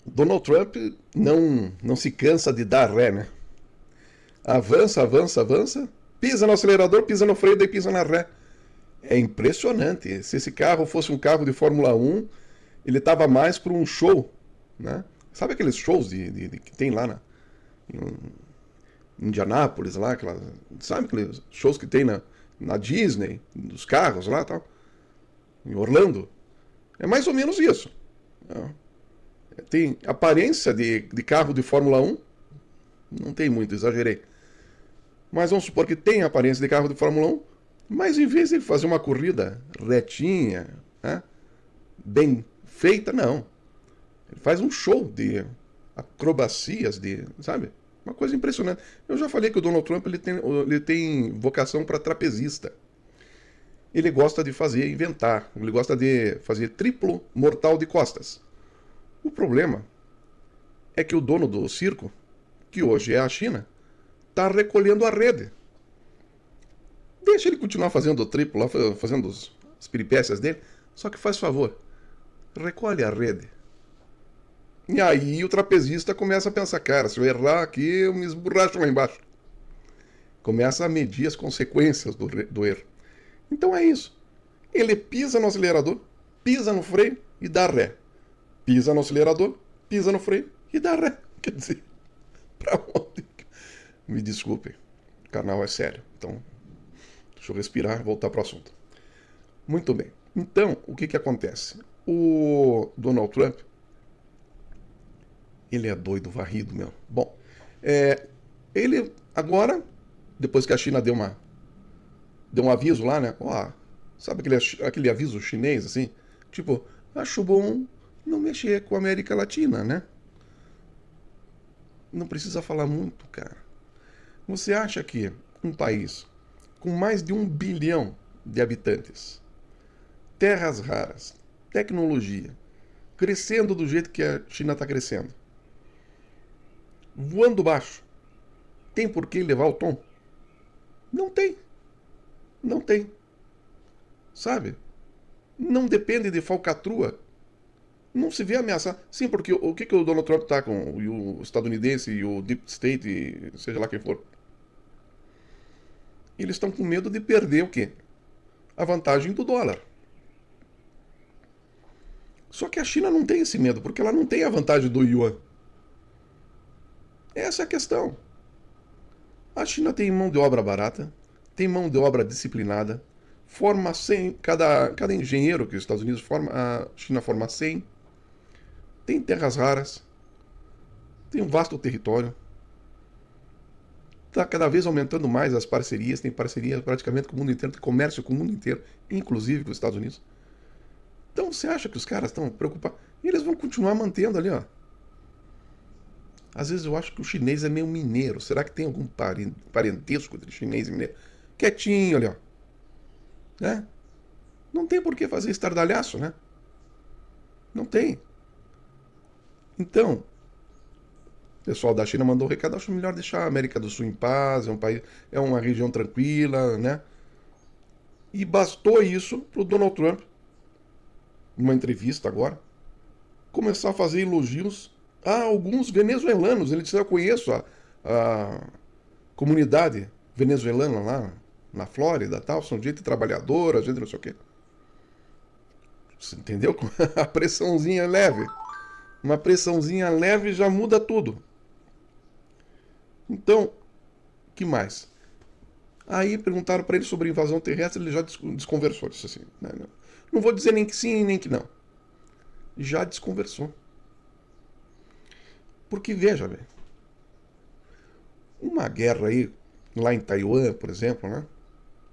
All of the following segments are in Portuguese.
Donald Trump não se cansa de dar ré, né? Avança, avança, avança, pisa no acelerador, pisa no freio, daí pisa na ré. É impressionante. Se esse carro fosse um carro de Fórmula 1, ele estava mais para um show, né? Sabe aqueles shows que tem lá em Indianápolis, lá, sabe aqueles shows que tem na Disney, dos carros lá e tal, em Orlando? É mais ou menos isso. Tem aparência de carro de Fórmula 1, não tem muito, exagerei. Mas vamos supor que tem aparência de carro de Fórmula 1, mas em vez de fazer uma corrida retinha, né, bem feita, não. Ele faz um show de acrobacias, sabe? Uma coisa impressionante. Eu já falei que o Donald Trump ele tem vocação para trapezista. Ele gosta de inventar. Ele gosta de fazer triplo mortal de costas. O problema é que o dono do circo, que hoje é a China, está recolhendo a rede. Deixa ele continuar fazendo o triplo lá, fazendo as peripécias dele, só que faz favor, recolhe a rede. E aí o trapezista começa a pensar, cara, se eu errar aqui, eu me esborracho lá embaixo. Começa a medir as consequências do erro. Então é isso. Ele pisa no acelerador, pisa no freio e dá ré. Pisa no acelerador, pisa no freio e dá ré. Quer dizer, pra onde? Me desculpem, o canal é sério. Então, deixa eu respirar e voltar para o assunto. Muito bem. Então, o que acontece? O Donald Trump, ele é doido, varrido, meu. Bom, ele agora, depois que a China deu um aviso lá, né? Ó, sabe aquele aviso chinês, assim? Tipo, acho bom não mexer com a América Latina, né? Não precisa falar muito, cara. Você acha que um país com mais de 1 bilhão de habitantes, terras raras, tecnologia, crescendo do jeito que a China está crescendo, voando baixo, tem por que levar o tom? Não tem. Não tem. Sabe? Não depende de falcatrua. Não se vê ameaçar. Sim, porque o que o Donald Trump está com o estadunidense e o Deep State, e seja lá quem for? Eles estão com medo de perder o quê? A vantagem do dólar. Só que a China não tem esse medo, porque ela não tem a vantagem do yuan. Essa é a questão. A China tem mão de obra barata, tem mão de obra disciplinada, forma 100, cada engenheiro que os Estados Unidos forma, a China forma 100, tem terras raras, tem um vasto território, está cada vez aumentando mais as parcerias, tem parceria praticamente com o mundo inteiro, tem comércio com o mundo inteiro, inclusive com os Estados Unidos. Então você acha que os caras estão preocupados? E eles vão continuar mantendo ali, ó. Às vezes eu acho que o chinês é meio mineiro. Será que tem algum parentesco entre chinês e mineiro? Quietinho ali, ó. Né? Não tem por que fazer estardalhaço, né? Não tem. Então, o pessoal da China mandou um recado. Acho melhor deixar a América do Sul em paz. É um país, é uma região tranquila, né? E bastou isso pro Donald Trump, numa entrevista agora, começar a fazer elogios a alguns venezuelanos. Ele disse: eu conheço a comunidade venezuelana lá na Flórida, tal, são gente trabalhadora, gente não sei o quê. Você entendeu? A pressãozinha leve. Uma pressãozinha leve já muda tudo. Então, que mais? Aí perguntaram para ele sobre invasão terrestre, ele já desconversou. Disse assim: não vou dizer nem que sim nem que não. Já desconversou. Porque veja, velho, uma guerra aí, lá em Taiwan, por exemplo, né?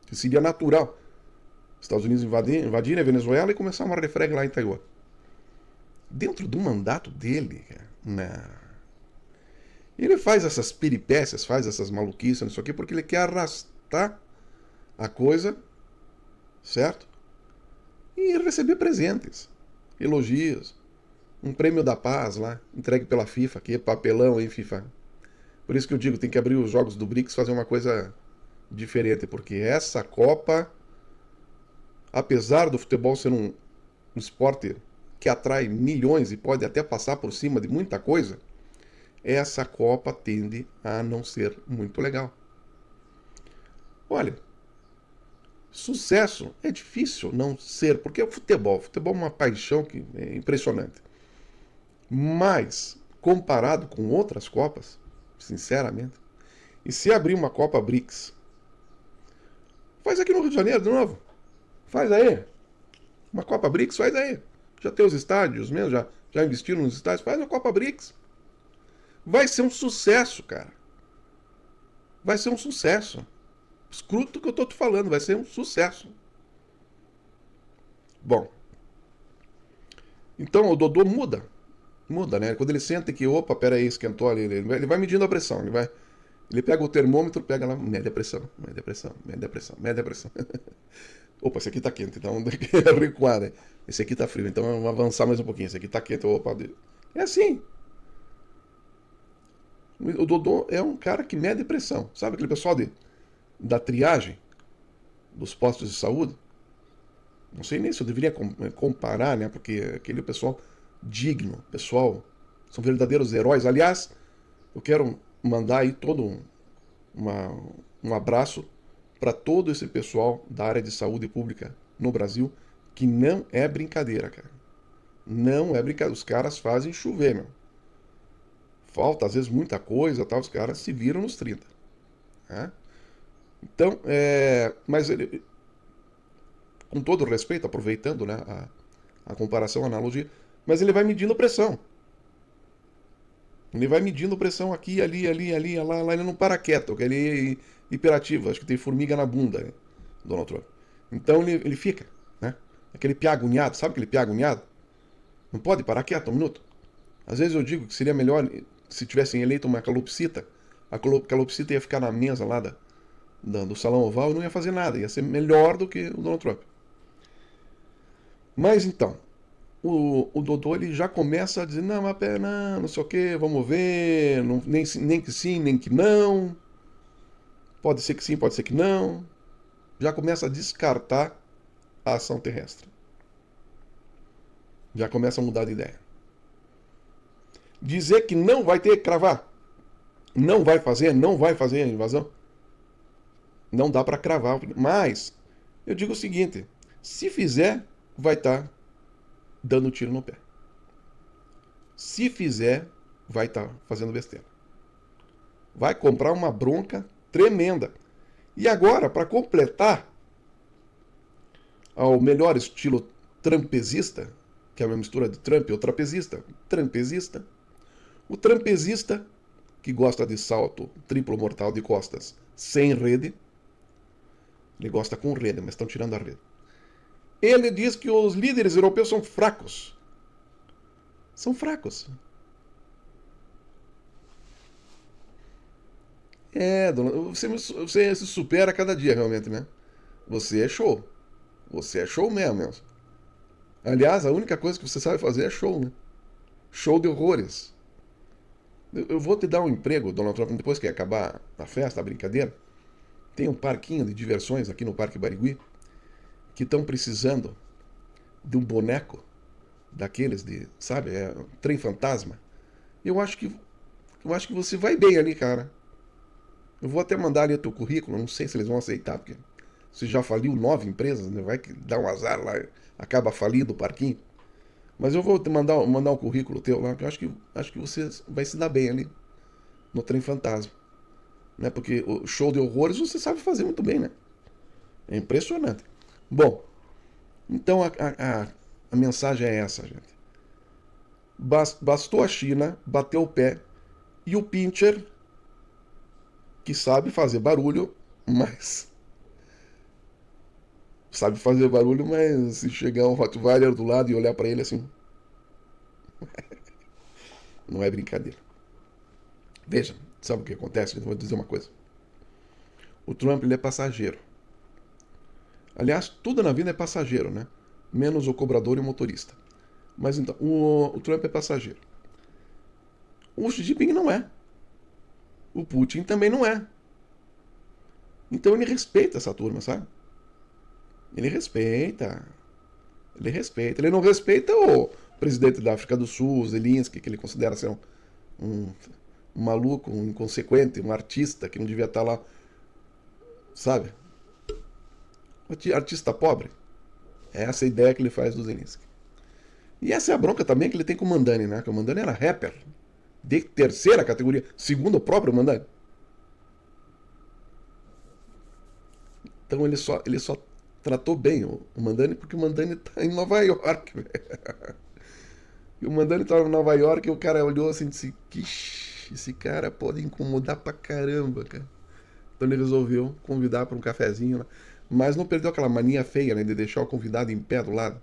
Que seria natural. Estados Unidos invadirem a Venezuela e começar uma refrega lá em Taiwan. Dentro do mandato dele, né? Ele faz essas peripécias, faz essas maluquices, não sei o quê, porque ele quer arrastar a coisa, certo? E receber presentes, elogios, um prêmio da paz lá, entregue pela FIFA, que é papelão, hein, FIFA. Por isso que eu digo, tem que abrir os jogos do BRICS e fazer uma coisa diferente, porque essa Copa, apesar do futebol ser um esporte que atrai milhões e pode até passar por cima de muita coisa, essa Copa tende a não ser muito legal. Olha, sucesso é difícil não ser, porque é o futebol. O futebol é uma paixão que é impressionante. Mas, comparado com outras Copas, sinceramente, e se abrir uma Copa BRICS, faz aqui no Rio de Janeiro de novo. Faz aí. Uma Copa BRICS, faz aí. Já tem os estádios mesmo, já investiram nos estádios, faz uma Copa BRICS. Vai ser um sucesso, cara. Vai ser um sucesso. Escuta o que eu tô te falando, vai ser um sucesso. Bom. Então o Dodô muda. Muda, né? Quando ele sente que, opa, peraí, esquentou ali, ele vai medindo a pressão, ele pega o termômetro, pega lá, mede a pressão, mede a pressão, mede a pressão, mede a pressão. Opa, esse aqui tá quente, então recuar, né? Esse aqui tá frio, então vamos avançar mais um pouquinho. Esse aqui tá quente, opa. É assim. O Dodô é um cara que mede pressão. Sabe aquele pessoal da triagem dos postos de saúde? Não sei nem se eu deveria comparar, né? Porque aquele pessoal digno, pessoal, são verdadeiros heróis. Aliás, eu quero mandar aí todo um abraço para todo esse pessoal da área de saúde pública no Brasil, que não é brincadeira, cara. Não é brincadeira. Os caras fazem chover, meu. Falta, às vezes, muita coisa, tal, os caras se viram nos 30. Né? Então, mas ele, com todo respeito, aproveitando, né, a comparação, a analogia, mas ele vai medindo pressão. Ele vai medindo pressão aqui, ali, lá, ele não para quieto, porque ele é hiperativo, acho que tem formiga na bunda, né, Donald Trump. Então ele fica, né? Aquele piá agoniado, sabe aquele piá agoniado? Não pode parar quieto um minuto. Às vezes eu digo que seria melhor se tivessem eleito uma calopsita, a calopsita ia ficar na mesa lá do Salão Oval e não ia fazer nada, ia ser melhor do que o Donald Trump. Mas então, o Dodô ele já começa a dizer, não, mas não sei o que, vamos ver, não, nem que sim, nem que não, pode ser que sim, pode ser que não. Já começa a descartar a ação terrestre. Já começa a mudar de ideia. Dizer que não vai ter que cravar, não vai fazer a invasão, não dá para cravar. Mas eu digo o seguinte, se fizer, vai estar dando tiro no pé. Se fizer, vai estar fazendo besteira. Vai comprar uma bronca tremenda. E agora, para completar, ao melhor estilo trampezista, que é uma mistura de Trump ou trapezista, o trampezista, que gosta de salto triplo mortal de costas sem rede, ele gosta com rede, mas estão tirando a rede. Ele diz que os líderes europeus são fracos. São fracos. Dona, você se supera a cada dia, realmente, né? Você é show. Você é show mesmo. Aliás, a única coisa que você sabe fazer é show, né? Show de horrores. Eu vou te dar um emprego, Donald Trump, depois que acabar a festa, a brincadeira. Tem um parquinho de diversões aqui no Parque Barigui que estão precisando de um boneco daqueles de, sabe, trem fantasma. Eu acho que você vai bem ali, cara. Eu vou até mandar ali o teu currículo, não sei se eles vão aceitar, porque você já faliu 9 empresas, né? Vai que dá um azar lá, acaba falindo o parquinho. Mas eu vou te mandar um currículo teu lá, que eu acho que você vai se dar bem ali no trem fantasma. Né? Porque o show de horrores você sabe fazer muito bem, né? É impressionante. Bom, então a mensagem é essa, gente. Bastou a China bater o pé e o Pincher, que sabe fazer barulho, mas se chegar um Rottweiler do lado e olhar para ele assim, não é brincadeira. Veja, sabe o que acontece? Eu vou dizer uma coisa. O Trump, ele é passageiro. Aliás, tudo na vida é passageiro, né? Menos o cobrador e o motorista. Mas então, o Trump é passageiro. O Xi Jinping não é. O Putin também não é. Então ele respeita essa turma, sabe? Ele respeita. Ele não respeita presidente da África do Sul, Zelensky, que ele considera ser um, um maluco, um inconsequente, um artista que não devia estar lá, sabe? Artista pobre. É essa a ideia que ele faz do Zelensky. E essa é a bronca também que ele tem com o Mandani, né? Que o Mandani era rapper de terceira categoria, segundo o próprio Mandani. Então ele só tratou bem o Mandani porque o Mandani tá em Nova York. E o Mandani tava em Nova York e o cara olhou assim e disse: esse cara pode incomodar pra caramba, cara. Então ele resolveu convidar para um cafezinho lá. Mas não perdeu aquela mania feia, né, de deixar o convidado em pé do lado.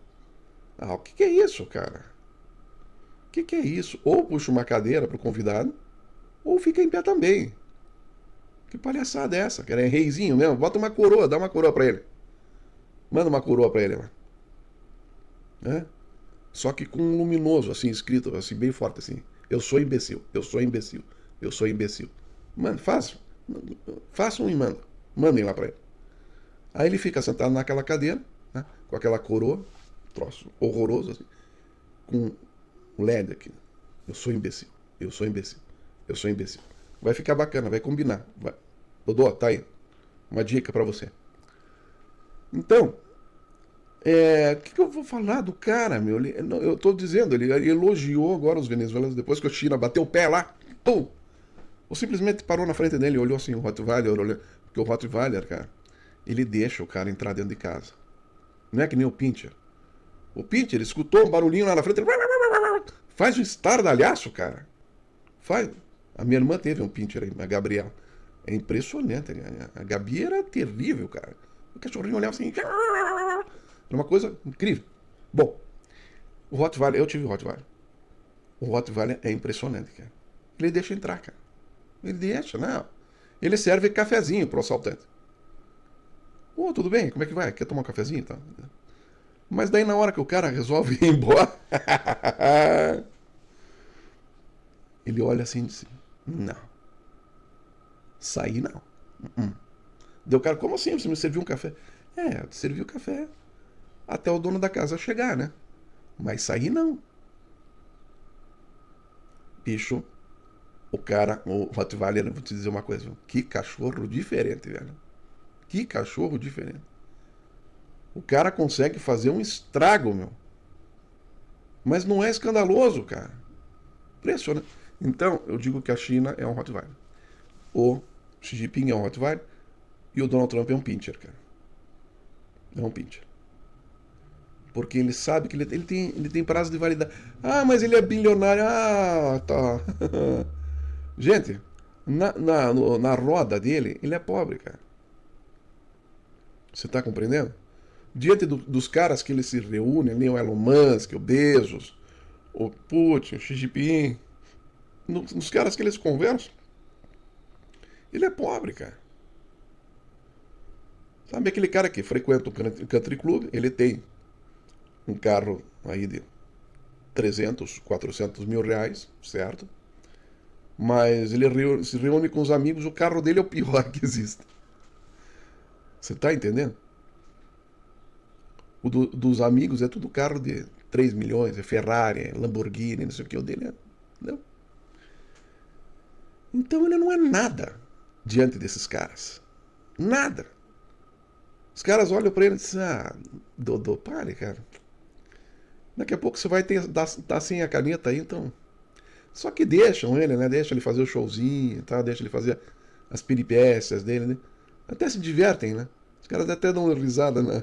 Ah, o que é isso, cara? O que é isso? Ou puxa uma cadeira pro convidado, ou fica em pé também. Que palhaçada é essa, cara? É reizinho mesmo. Bota uma coroa, dá uma coroa pra ele. Manda uma coroa pra ele lá. Né? Só que com um luminoso, assim, escrito, assim, bem forte, assim. Eu sou imbecil, eu sou imbecil, eu sou imbecil. Mano, façam e mandem. Mandem lá pra ele. Aí ele fica sentado naquela cadeira, né, com aquela coroa, troço horroroso, assim, com um LED aqui. Eu sou imbecil, eu sou imbecil, eu sou imbecil. Vai ficar bacana, vai combinar. Vai. Dodô, tá aí. Uma dica pra você. Então, o que eu vou falar do cara, meu? Eu tô dizendo, ele elogiou agora os venezuelanos depois que a China bateu o pé lá. Pum! Ou simplesmente parou na frente dele e olhou assim o Rottweiler, porque o Rottweiler, cara, ele deixa o cara entrar dentro de casa. Não é que nem o Pinscher. O Pinscher escutou um barulhinho lá na frente, faz um estardalhaço, cara. Faz. A minha irmã teve um Pinscher aí, a Gabriela. É impressionante. A Gabi era terrível, cara. O cachorrinho olhava assim. Era uma coisa incrível. Bom, o Rottweiler, eu tive o Rottweiler. O Rottweiler é impressionante, cara. Ele deixa entrar, cara. Ele deixa, não. Ele serve cafezinho pro assaltante. Ô, tudo bem? Como é que vai? Quer tomar um cafezinho? Tá? Mas daí na hora que o cara resolve ir embora, ele olha assim e diz: não. Sair não. Deu o cara: como assim? Você me serviu um café? É, eu te servi o café até o dono da casa chegar, né? Mas sair não. Bicho, o Rottweiler, vou te dizer uma coisa, que cachorro diferente, velho. Que cachorro diferente. O cara consegue fazer um estrago, meu. Mas não é escandaloso, cara. Impressionante. Então, eu digo que a China é um Rottweiler. O Xi Jinping é um Rottweiler e o Donald Trump é um Pinscher, cara. É um Pinscher. Porque ele sabe que ele tem prazo de validade. Ah, mas ele é bilionário. Ah, tá. Gente, na roda dele, ele é pobre, cara. Você tá compreendendo? Diante dos caras que ele se reúne, ali, o Elon Musk, o Bezos, o Putin, o Xi Jinping, nos caras que eles conversam, ele é pobre, cara. Sabe aquele cara que frequenta o country club, ele tem um carro aí de 300, 400 mil reais, certo? Mas ele se reúne com os amigos, o carro dele é o pior que existe. Você tá entendendo? Dos amigos é tudo carro de 3 milhões, é Ferrari, é Lamborghini, não sei o que, o dele é. Não. Então ele não é nada diante desses caras. Nada. Os caras olham pra ele e dizem: ah, Dodô, pare, cara. Daqui a pouco você vai dar sem a caneta aí, então. Só que deixam ele, né? Deixam ele fazer o showzinho, tá? Deixam ele fazer as peripécias dele, né? Até se divertem, né? Os caras até dão uma risada, né?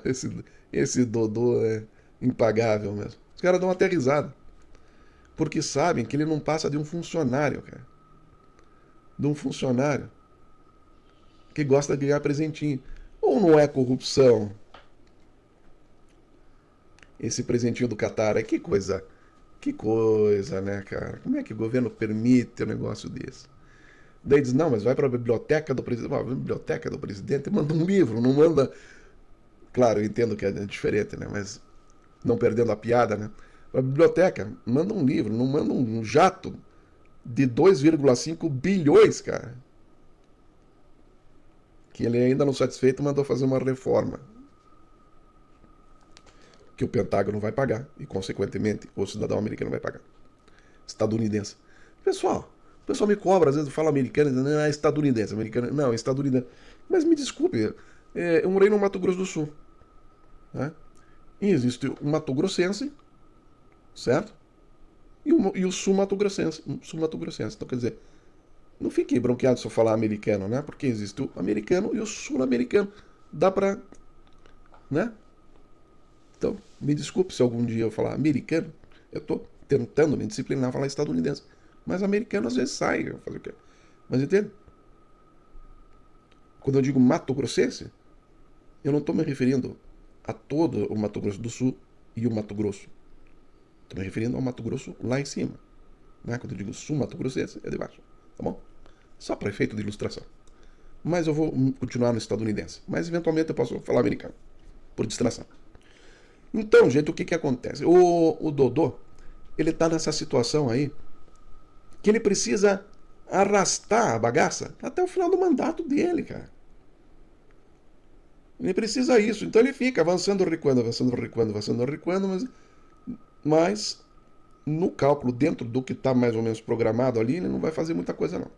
Esse Dodô é impagável mesmo. Os caras dão até risada. Porque sabem que ele não passa de um funcionário, cara. De um funcionário que gosta de ganhar presentinho. Ou não é corrupção? Esse presentinho do Qatar, que coisa, né, cara? Como é que o governo permite um negócio desse? Daí diz: não, mas vai para a biblioteca do presidente. A biblioteca do presidente manda um livro, não manda. Claro, eu entendo que é diferente, né? Mas não perdendo a piada, né? A biblioteca manda um livro, não manda um jato de 2,5 bilhões, cara. Que ele ainda não satisfeito mandou fazer uma reforma. que o Pentágono vai pagar e, consequentemente, o cidadão americano vai pagar. Estadunidense. Pessoal, o pessoal me cobra, às vezes eu falo americano, não, é estadunidense, americano, não, é estadunidense. Mas me desculpe, eu morei no Mato Grosso do Sul. Né? E existe o Mato Grossense, certo? E o sul-mato-grossense. Sul-mato-grossense. Então, quer dizer, não fique bronqueado se eu falar americano, né? Porque existe o americano e o sul-americano. Dá pra. Né? Então, me desculpe se algum dia eu falar americano. Eu tô tentando me disciplinar a falar estadunidense. Mas americano às vezes sai. Eu fazer o quê? Mas entende? Quando eu digo mato-grossense, eu não estou me referindo a todo o Mato Grosso do Sul e o Mato Grosso. Estou me referindo ao Mato Grosso lá em cima. Né? Quando eu digo sul-Mato Grossense, é de baixo. Tá bom? Só para efeito de ilustração. Mas eu vou continuar no estadunidense. Mas eventualmente eu posso falar americano. Por distração. Então, gente, o que acontece? O Dodô, ele tá nessa situação aí que ele precisa arrastar a bagaça até o final do mandato dele, cara. Ele precisa isso. Então ele fica avançando, recuando, avançando, recuando, avançando, recuando, mas no cálculo, dentro do que está mais ou menos programado ali, ele não vai fazer muita coisa, não.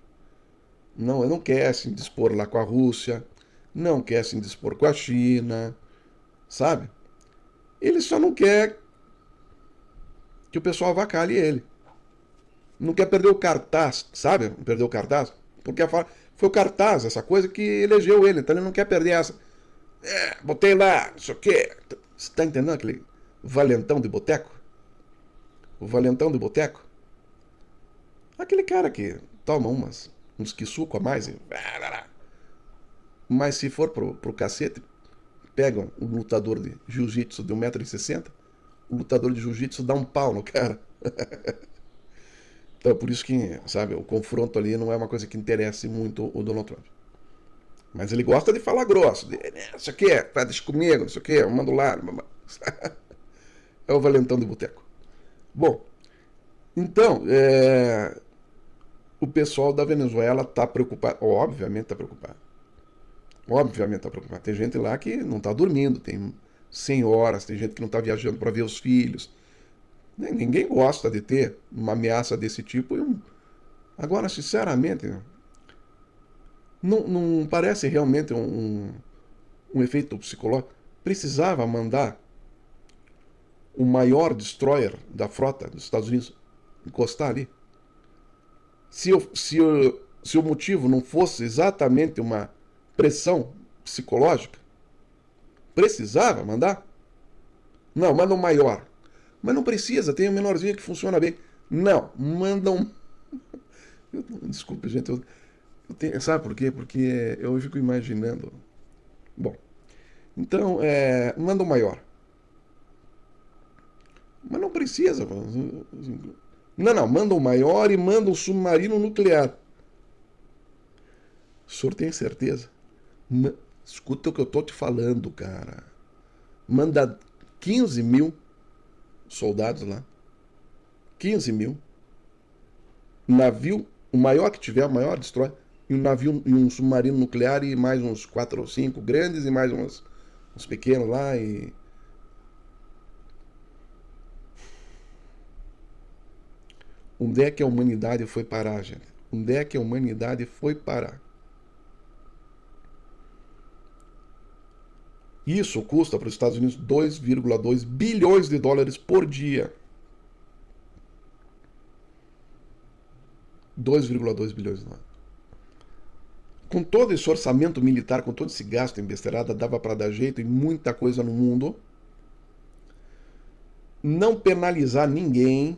Não, ele não quer se indispor lá com a Rússia, não quer se indispor com a China, sabe? Ele só não quer que o pessoal avacalhe ele. Não quer perder o cartaz, sabe? Perder o cartaz. Porque foi o cartaz, essa coisa, que elegeu ele. Então ele não quer perder essa. Botei lá, não sei o quê. Você tá entendendo aquele valentão de boteco? O valentão de boteco? Aquele cara que toma uns quisuco a mais e... Mas se for pro cacete, pegam um lutador de jiu-jitsu de 1,60 m, o lutador de jiu-jitsu dá um pau no cara. Então, por isso que, sabe, o confronto ali não é uma coisa que interesse muito o Donald Trump. Mas ele gosta de falar grosso. Isso aqui deixa comigo, isso aqui, eu mando lá. É o valentão de boteco. Bom, então, o pessoal da Venezuela está preocupado. Obviamente está preocupado. Obviamente está preocupado. Tem gente lá que não está dormindo, tem senhoras, tem gente que não está viajando para ver os filhos. Ninguém gosta de ter uma ameaça desse tipo. Agora, sinceramente, não parece realmente um efeito psicológico. Precisava mandar o maior destroyer da frota dos Estados Unidos encostar ali. Se o motivo não fosse exatamente uma pressão psicológica, precisava mandar? Não, manda um maior. Mas não precisa, tem um menorzinho que funciona bem. Não, manda um... Desculpe, gente, sabe por quê? Porque eu fico imaginando... Bom, então, manda um maior. Mas não precisa. Não, manda um maior e manda um submarino nuclear. O senhor tem certeza? Escuta o que eu tô te falando, cara. Manda 15 mil soldados lá. 15 mil. Navio, o maior que tiver, o maior destrói. E um navio e um submarino nuclear e mais uns 4 ou 5 grandes e mais uns pequenos lá e... Onde é que a humanidade foi parar, gente? Onde é que a humanidade foi parar? Isso custa para os Estados Unidos 2,2 bilhões de dólares por dia. 2,2 bilhões de dólares. Com todo esse orçamento militar, com todo esse gasto em besteirada, dava para dar jeito em muita coisa no mundo. Não penalizar ninguém,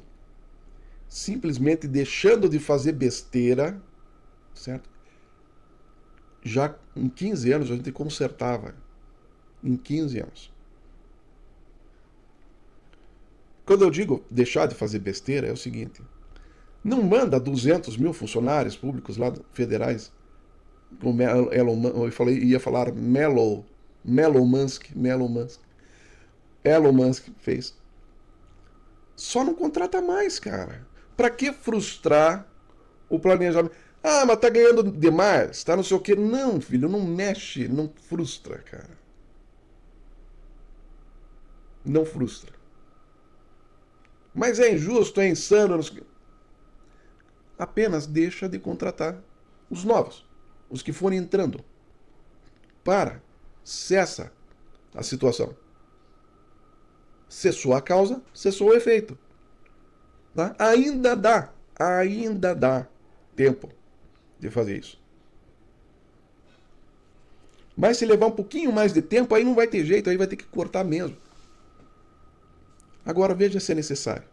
simplesmente deixando de fazer besteira, certo? Já em 15 anos a gente consertava. Em 15 anos. Quando eu digo deixar de fazer besteira, é o seguinte: não manda 200 mil funcionários públicos lá federais, como eu ia falar Elon Musk fez. Só não contrata mais, cara. Pra que frustrar o planejamento? Ah, mas tá ganhando demais, tá não sei o quê. Não, filho, não mexe, não frustra, cara. não frustra. Mas é injusto, é insano. Apenas deixa de contratar os novos, os que forem entrando. Para, cessa a situação. Cessou a causa, cessou o efeito. Tá? Ainda dá tempo de fazer isso. Mas se levar um pouquinho mais de tempo, aí não vai ter jeito, aí vai ter que cortar mesmo. Agora veja se é necessário.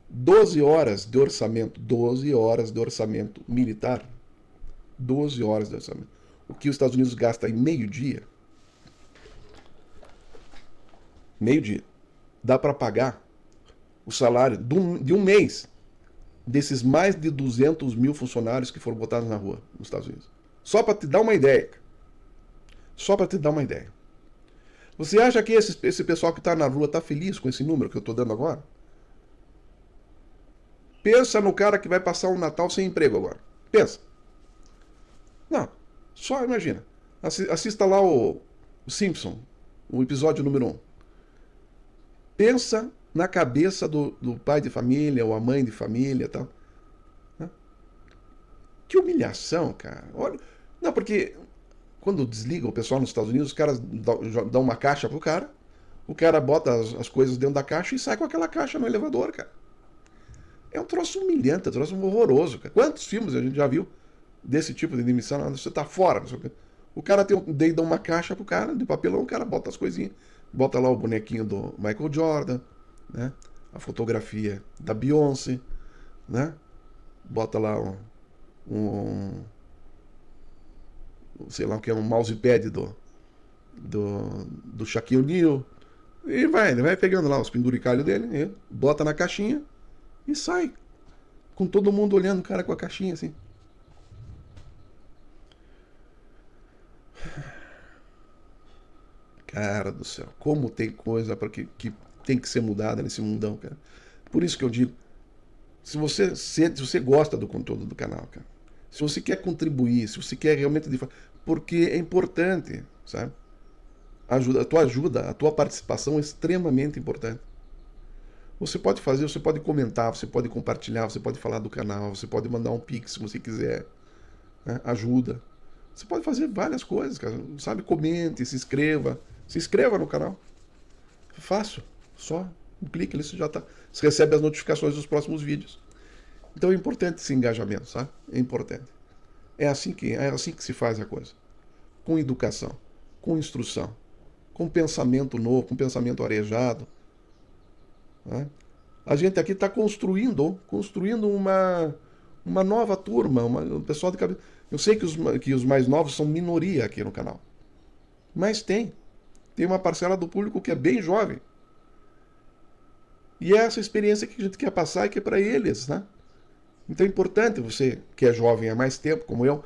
12 horas de orçamento militar. 12 horas de orçamento. O que os Estados Unidos gasta em meio-dia, dá para pagar o salário de um mês desses mais de 200 mil funcionários que foram botados na rua nos Estados Unidos. Só para te dar uma ideia. Só para te dar uma ideia. Você acha que esse pessoal que está na rua está feliz com esse número que eu estou dando agora? Pensa no cara que vai passar um Natal sem emprego agora. Pensa. Não, só imagina. Assista lá o Simpson, o episódio número 1. Pensa na cabeça do pai de família ou a mãe de família e tal. Que humilhação, cara. Olha, não, porque quando desliga o pessoal nos Estados Unidos, os caras dão uma caixa pro cara, o cara bota as coisas dentro da caixa e sai com aquela caixa no elevador, cara. É um troço humilhante, é um troço horroroso, cara. Quantos filmes a gente já viu desse tipo de demissão? Você tá fora, não sei o quê. O cara dá uma caixa pro cara de papelão, o cara bota as coisinhas, bota lá o bonequinho do Michael Jordan, né? A fotografia da Beyoncé, né? Bota lá sei lá o que é, um mousepad do Shaquille O'Neal. E ele vai pegando lá os penduricalhos dele, bota na caixinha e sai. Com todo mundo olhando o cara com a caixinha assim. Cara do céu, como tem coisa que tem que ser mudada nesse mundão, cara. Por isso que eu digo, se você gosta do conteúdo do canal, cara, se você quer contribuir, se você quer realmente... Porque é importante, sabe? A tua participação é extremamente importante. Você pode fazer, você pode comentar, você pode compartilhar, você pode falar do canal, você pode mandar um pix se você quiser, né? Ajuda. Você pode fazer várias coisas, cara. Sabe? Comente, se inscreva no canal. É fácil. Só um clique ali, você recebe as notificações dos próximos vídeos. Então é importante esse engajamento, sabe? É importante. É assim que se faz a coisa. Com educação, com instrução, com pensamento novo, com pensamento arejado. Né? A gente aqui está construindo uma nova turma, o pessoal de cabeça. Eu sei que os mais novos são minoria aqui no canal. Mas tem uma parcela do público que é bem jovem. E é essa experiência que a gente quer passar e que é para eles, né? Então é importante você, que é jovem há mais tempo, como eu,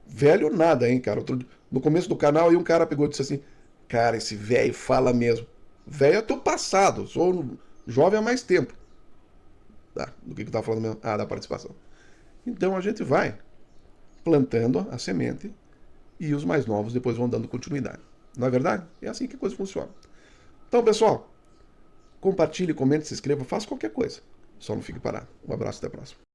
velho nada, hein, cara. No começo do canal, aí um cara pegou e disse assim, cara, esse velho fala mesmo. Velho é teu passado, sou jovem há mais tempo. Do que eu tava falando mesmo? Da participação. Então a gente vai plantando a semente e os mais novos depois vão dando continuidade. Não é verdade? É assim que a coisa funciona. Então, pessoal, compartilhe, comente, se inscreva, faça qualquer coisa. Só não fique parado. Um abraço, até a próxima.